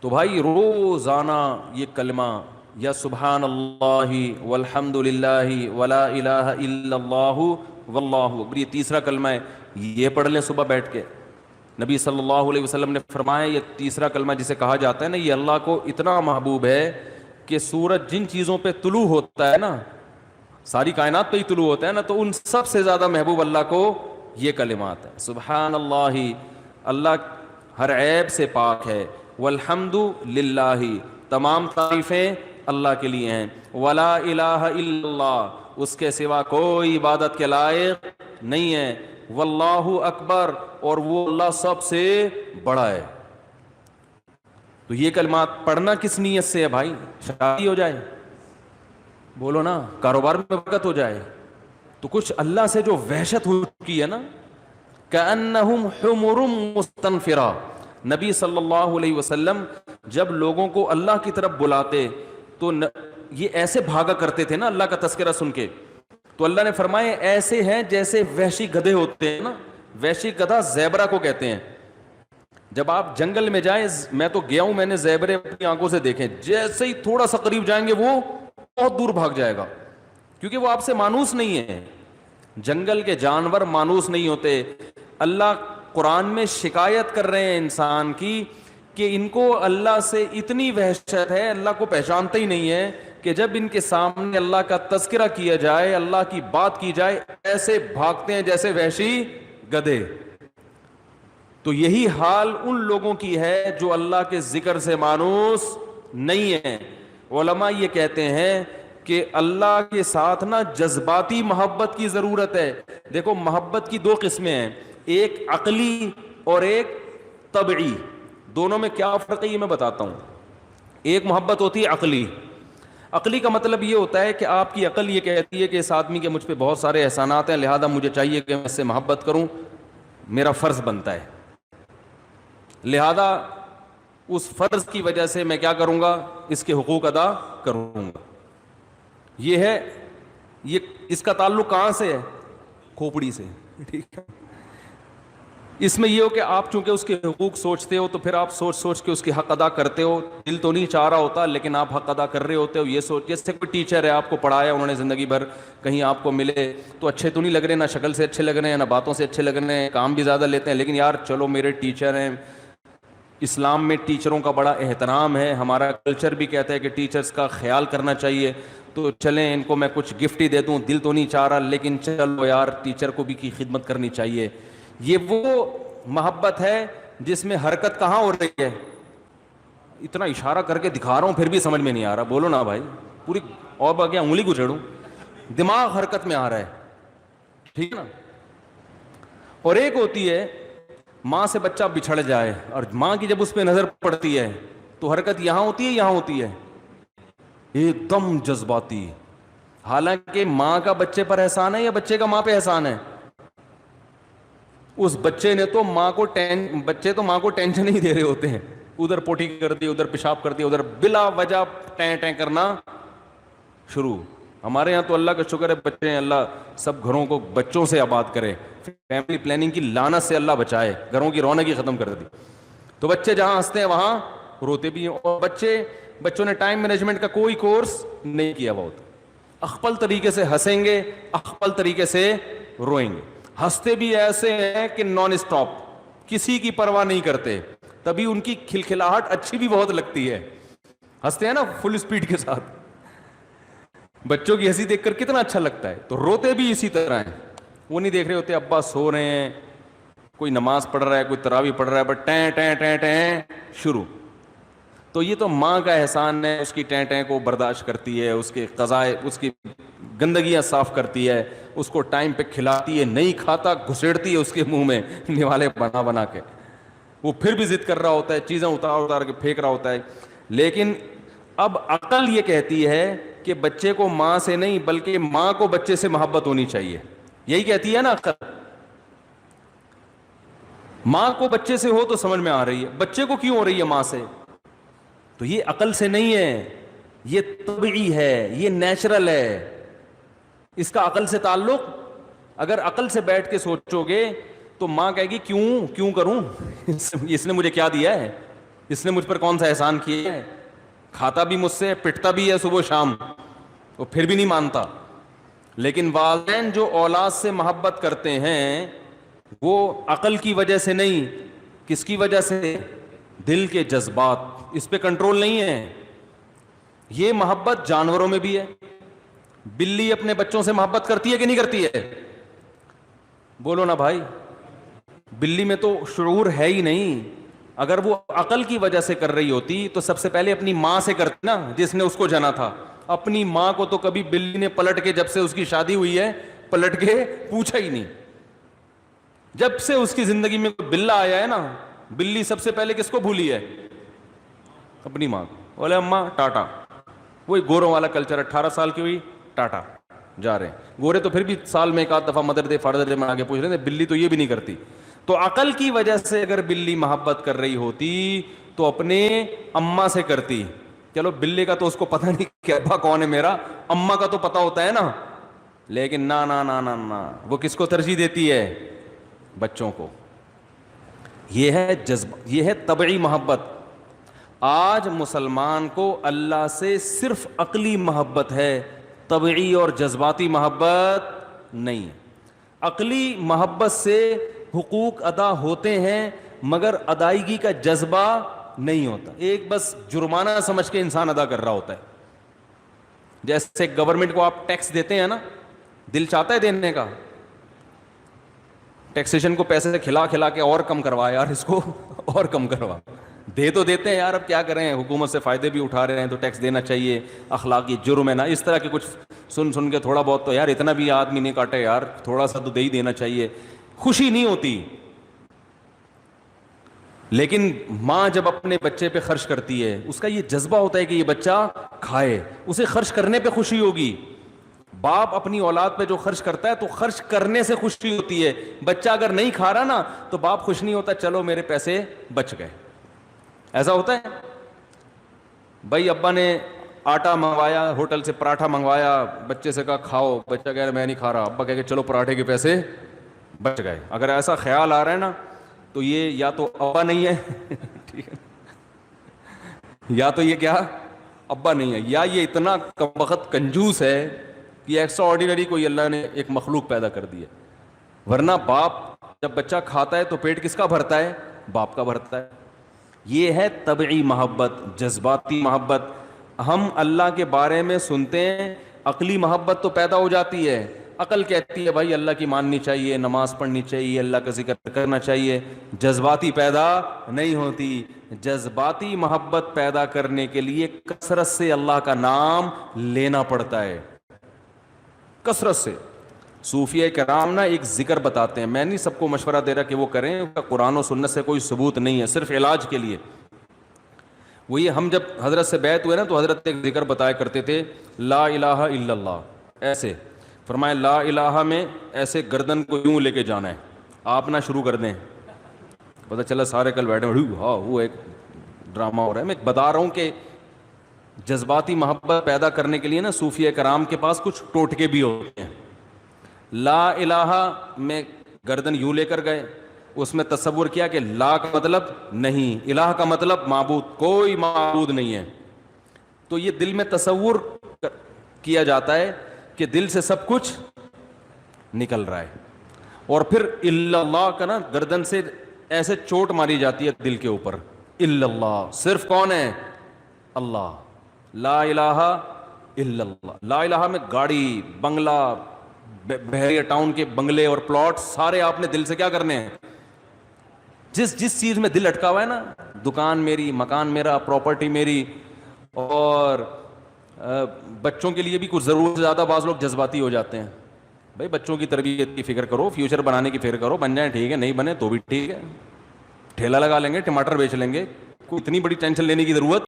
تو بھائی روزانہ یہ کلمہ یا سبحان اللہ والحمد للہ ولا الہ الا اللہ واللہ اکبر، یہ تیسرا کلمہ ہے، یہ پڑھ لیں صبح بیٹھ کے۔ نبی صلی اللہ علیہ وسلم نے فرمایا یہ تیسرا کلمہ جسے کہا جاتا ہے نا، یہ اللہ کو اتنا محبوب ہے کہ سورج جن چیزوں پہ طلوع ہوتا ہے نا، ساری کائنات پہ ہی طلوع ہوتا ہے نا، تو ان سب سے زیادہ محبوب اللہ کو یہ کلمات ہے۔ سبحان اللہ، اللہ ہر عیب سے پاک ہے، والحمد للہ، تمام تعریفیں اللہ کے لیے ہیں، ولا الہ الا اللہ، اس کے سوا کوئی عبادت کے لائق نہیں ہے، واللہ اکبر، اور وہ اللہ سب سے بڑا ہے۔ تو یہ کلمات پڑھنا کس نیت سے ہے بھائی؟ شادی ہو جائے، بولو نا، کاروبار میں برکت ہو جائے، تو کچھ اللہ سے جو وحشت ہو چکی ہے نا، کأنہم حمر مستنفرہ، نبی صلی اللہ علیہ وسلم جب لوگوں کو اللہ کی طرف بلاتے تو یہ ایسے بھاگا کرتے تھے نا اللہ کا تذکرہ سن کے، تو اللہ نے فرمایا ایسے ہیں جیسے وحشی گدھے ہوتے ہیں نا، وحشی گدھا زیبرا کو کہتے ہیں۔ جب آپ جنگل میں جائیں، میں تو گیا ہوں، میں نے زیبرے اپنی آنکھوں سے دیکھے، جیسے ہی تھوڑا سا قریب جائیں گے وہ بہت دور بھاگ جائے گا، کیونکہ وہ آپ سے مانوس نہیں ہے۔ جنگل کے جانور مانوس نہیں ہوتے۔ اللہ قرآن میں شکایت کر رہے ہیں انسان کی کہ ان کو اللہ سے اتنی وحشت ہے، اللہ کو پہچانتے ہی نہیں ہے، کہ جب ان کے سامنے اللہ کا تذکرہ کیا جائے، اللہ کی بات کی جائے، ایسے بھاگتے ہیں جیسے وحشی گدھے۔ تو یہی حال ان لوگوں کی ہے جو اللہ کے ذکر سے مانوس نہیں ہے۔ علماء یہ کہتے ہیں کہ اللہ کے ساتھ نا جذباتی محبت کی ضرورت ہے۔ دیکھو محبت کی دو قسمیں ہیں، ایک عقلی اور ایک طبعی۔ دونوں میں کیا فرق ہے یہ میں بتاتا ہوں۔ ایک محبت ہوتی ہے عقلی۔ عقلی کا مطلب یہ ہوتا ہے کہ آپ کی عقل یہ کہتی ہے کہ اس آدمی کے مجھ پہ بہت سارے احسانات ہیں، لہذا مجھے چاہیے کہ میں اس سے محبت کروں، میرا فرض بنتا ہے، لہذا اس فرض کی وجہ سے میں کیا کروں گا، اس کے حقوق ادا کروں گا۔ یہ ہے، یہ اس کا تعلق کہاں سے ہے؟ کھوپڑی سے، ٹھیک ہے۔ اس میں یہ ہو کہ آپ چونکہ اس کے حقوق سوچتے ہو تو پھر آپ سوچ سوچ کے اس کے حق ادا کرتے ہو، دل تو نہیں چاہ رہا ہوتا لیکن آپ حق ادا کر رہے ہوتے ہو، یہ سوچ، جیسے کوئی ٹیچر ہے آپ کو پڑھایا انہوں نے زندگی بھر، کہیں آپ کو ملے تو اچھے تو نہیں لگ رہے، نہ شکل سے اچھے لگ رہے ہیں، نہ باتوں سے اچھے لگ رہے ہیں، کام بھی زیادہ لیتے ہیں، لیکن یار چلو میرے ٹیچر ہیں، اسلام میں ٹیچروں کا بڑا احترام ہے، ہمارا کلچر بھی کہتا ہے کہ ٹیچرز کا خیال کرنا چاہیے، تو چلیں ان کو میں کچھ گفٹ ہی دے دوں، دل تو نہیں چاہ رہا لیکن چلو یار ٹیچر کو بھی کی خدمت کرنی چاہیے۔ یہ وہ محبت ہے جس میں حرکت کہاں ہو رہی ہے؟ اتنا اشارہ کر کے دکھا رہا ہوں پھر بھی سمجھ میں نہیں آ رہا، بولو نا بھائی، پوری اور باقی انگلی کو چھیڑوں، دماغ حرکت میں آ رہا ہے، ٹھیک ہے نا۔ اور ایک ہوتی ہے ماں سے بچہ بچھڑ جائے اور ماں کی جب اس پہ نظر پڑتی ہے تو حرکت یہاں ہوتی ہے، یہاں ہوتی ہے، ایک دم جذباتی، حالانکہ ماں کا بچے پر احسان ہے یا بچے کا ماں پہ احسان ہے؟ اس بچے نے تو بچے تو ماں کو ٹینشن نہیں دے رہے ہوتے ہیں، ادھر پوٹی کر دی، ادھر پیشاب کر دی، ادھر بلا وجہ ٹیں ٹیں کرنا شروع۔ ہمارے یہاں تو اللہ کا شکر ہے بچے ہیں، اللہ سب گھروں کو بچوں سے آباد کرے، فیملی پلاننگ کی لعنت سے اللہ بچائے، گھروں کی رونق ہی ختم کر دی۔ تو بچے جہاں ہنستے ہیں وہاں روتے بھی ہیں، اور بچوں نے ٹائم مینجمنٹ کا کوئی کورس نہیں کیا ہوا ہوتا، اخپل طریقے سے ہنسیں گے، اخپل طریقے سے روئیں گے، ہنستے بھی ایسے ہیں کہ نان اسٹاپ، کسی کی پرواہ نہیں کرتے، تبھی ان کی کھلکھلاہٹ اچھی بھی بہت لگتی ہے، ہنستے ہیں نا فل سپیڈ کے ساتھ، بچوں کی ہنسی دیکھ کر کتنا اچھا لگتا ہے۔ تو روتے بھی اسی طرح ہیں، وہ نہیں دیکھ رہے ہوتے ابا سو رہے ہیں، کوئی نماز پڑھ رہا ہے، کوئی تراویح پڑھ رہا ہے، بٹ ٹیں ٹیں ٹیں ٹیں شروع۔ تو یہ تو ماں کا احسان ہے، اس کی ٹیں ٹیں کو برداشت کرتی ہے، اس کے قضائے، اس کی گندگیاں صاف کرتی ہے، اس کو ٹائم پہ کھلاتی ہے، نہیں کھاتا گھسیڑتی ہے اس کے منہ میں نوالے بنا بنا کے، وہ پھر بھی ضد کر رہا ہوتا ہے، چیزیں اتار اتار کے پھینک رہا ہوتا ہے۔ لیکن اب عقل یہ کہتی ہے کہ بچے کو ماں سے نہیں بلکہ ماں کو بچے سے محبت ہونی چاہیے، یہی کہتی ہے نا عقل۔ ماں کو بچے سے ہو تو سمجھ میں آ رہی ہے، بچے کو کیوں ہو رہی ہے ماں سے؟ تو یہ عقل سے نہیں ہے، یہ طبعی ہے، یہ نیچرل ہے، اس کا عقل سے تعلق، اگر عقل سے بیٹھ کے سوچو گے تو ماں کہے گی کیوں کروں اس نے مجھے کیا دیا ہے؟ اس نے مجھ پر کون سا احسان کیا ہے؟ کھاتا بھی مجھ سے، پٹتا بھی ہے صبح شام، وہ پھر بھی نہیں مانتا. لیکن والدین جو اولاد سے محبت کرتے ہیں وہ عقل کی وجہ سے نہیں، کس کی وجہ سے؟ دل کے جذبات، اس پہ کنٹرول نہیں ہے. یہ محبت جانوروں میں بھی ہے. بلی اپنے بچوں سے محبت کرتی ہے کہ نہیں کرتی ہے؟ بولو نا بھائی. بلی میں تو شعور ہے ہی نہیں. اگر وہ عقل کی وجہ سے کر رہی ہوتی تو سب سے پہلے اپنی ماں سے کرتی نا، جس نے اس کو جنا تھا. اپنی ماں کو تو کبھی بلی نے پلٹ کے، جب سے اس کی شادی ہوئی ہے پلٹ کے پوچھا ہی نہیں. جب سے اس کی زندگی میں کوئی بلا آیا ہے نا، بلی سب سے پہلے کس کو بھولی ہے؟ اپنی ماں کو. بولے اماں ٹاٹا. وہی گوروں والا کلچر، 18 سال کی ہوئی ٹاٹا جا رہے ہیں. گورے تو پھر بھی سال میں ایک آدھ دفعہ مدر دے فادر دے میں آگے پوچھ رہے ہیں، بلی تو یہ بھی نہیں کرتی. تو عقل کی وجہ سے اگر بلی محبت کر رہی ہوتی تو اپنے اماں سے کرتی. چلو بلی کا تو اس کو پتہ نہیں کہ ابا کون ہے میرا، اماں کا تو پتہ ہوتا ہے نا. لیکن نا نا نا نا نا، وہ کس کو ترجیح دیتی ہے؟ بچوں کو. یہ ہے جذبہ، یہ ہے طبعی محبت. آج مسلمان کو اللہ سے صرف عقلی محبت ہے، طبعی اور جذباتی محبت نہیں. عقلی محبت سے حقوق ادا ہوتے ہیں مگر ادائیگی کا جذبہ نہیں ہوتا. ایک بس جرمانہ سمجھ کے انسان ادا کر رہا ہوتا ہے. جیسے گورنمنٹ کو آپ ٹیکس دیتے ہیں نا، دل چاہتا ہے دینے کا. ٹیکسیشن کو پیسے سے کھلا کھلا کے اور کم کروا یار، اس کو اور کم کروا. دے تو دیتے ہیں یار، اب کیا کریں، حکومت سے فائدے بھی اٹھا رہے ہیں تو ٹیکس دینا چاہیے، اخلاقی جرم ہے نا. اس طرح کے کچھ سن کے تھوڑا بہت تو یار اتنا بھی آدمی نہیں کاٹے یار، تھوڑا سا تو دے ہی دینا چاہیے. خوشی نہیں ہوتی. لیکن ماں جب اپنے بچے پہ خرچ کرتی ہے، اس کا یہ جذبہ ہوتا ہے کہ یہ بچہ کھائے، اسے خرچ کرنے پہ خوشی ہوگی. باپ اپنی اولاد پہ جو خرچ کرتا ہے تو خرچ کرنے سے خوشی ہوتی ہے. بچہ اگر نہیں کھا رہا نا تو باپ خوش نہیں ہوتا، چلو میرے پیسے بچ گئے. ایسا ہوتا ہے. بھائی ابا نے آٹا منگوایا ہوٹل سے، پراٹھا منگوایا، بچے سے کہا کھاؤ، بچہ کہہ رہا میں نہیں کھا رہا، ابا کہہ کہ چلو پراٹھے کے پیسے بچ گئے. اگر ایسا خیال آ رہا ہے نا تو یہ یا تو ابا نہیں ہے ٹھیک ہے، یا تو یہ کیا ابا نہیں ہے، یا یہ اتنا کمبخت کنجوس ہے کہ ایکسٹرا آرڈینری کوئی اللہ نے ایک مخلوق پیدا کر دی ہے. ورنہ باپ جب بچہ کھاتا ہے تو پیٹ کس کا بھرتا ہے؟ باپ کا بھرتا ہے. یہ ہے طبعی محبت، جذباتی محبت. ہم اللہ کے بارے میں سنتے ہیں، عقلی محبت تو پیدا ہو جاتی ہے. عقل کہتی ہے بھائی اللہ کی ماننی چاہیے، نماز پڑھنی چاہیے، اللہ کا ذکر کرنا چاہیے. جذباتی پیدا نہیں ہوتی. جذباتی محبت پیدا کرنے کے لیے کثرت سے اللہ کا نام لینا پڑتا ہے، کثرت سے. صوفیہ کرام نا ایک ذکر بتاتے ہیں، میں نہیں سب کو مشورہ دے رہا کہ وہ کریں، قرآن و سنت سے کوئی ثبوت نہیں ہے، صرف علاج کے لیے. وہ یہ ہم جب حضرت سے بیعت ہوئے نا تو حضرت ایک ذکر بتایا کرتے تھے، لا الہ الا اللہ. ایسے فرمایا لا الہ میں ایسے گردن کو یوں لے کے جانا ہے. آپ نہ شروع کر دیں، پتہ چلا سارے کل بیٹھے ہاں وہ ایک ڈرامہ ہو رہا ہے. میں بتا رہا ہوں کہ جذباتی محبت پیدا کرنے کے لیے نا صوفیہ کرام کے پاس کچھ ٹوٹکے بھی ہوتے ہیں. لا الہ میں گردن یوں لے کر گئے، اس میں تصور کیا کہ لا کا مطلب نہیں، الہ کا مطلب معبود، کوئی معبود نہیں ہے. تو یہ دل میں تصور کیا جاتا ہے کہ دل سے سب کچھ نکل رہا ہے. اور پھر الا اللہ کا نا گردن سے ایسے چوٹ ماری جاتی ہے دل کے اوپر. الا اللہ، صرف کون ہے؟ اللہ. لا الہ الا اللہ. لا الہ میں گاڑی، بنگلہ، بحریہ ٹاؤن کے بنگلے اور پلاٹ سارے آپ نے دل سے کیا کرنے ہیں؟ جس چیز میں دل اٹکا ہوا ہے نا، دکان میری، مکان میرا، پراپرٹی میری. اور بچوں کے لیے بھی کچھ ضرورت سے زیادہ بعض لوگ جذباتی ہو جاتے ہیں. بھائی بچوں کی تربیت کی فکر کرو، فیوچر بنانے کی فکر کرو، بن جائیں ٹھیک ہے، نہیں بنے تو بھی ٹھیک ہے، ٹھیلا لگا لیں گے، ٹماٹر بیچ لیں گے، کوئی اتنی بڑی ٹینشن لینے کی ضرورت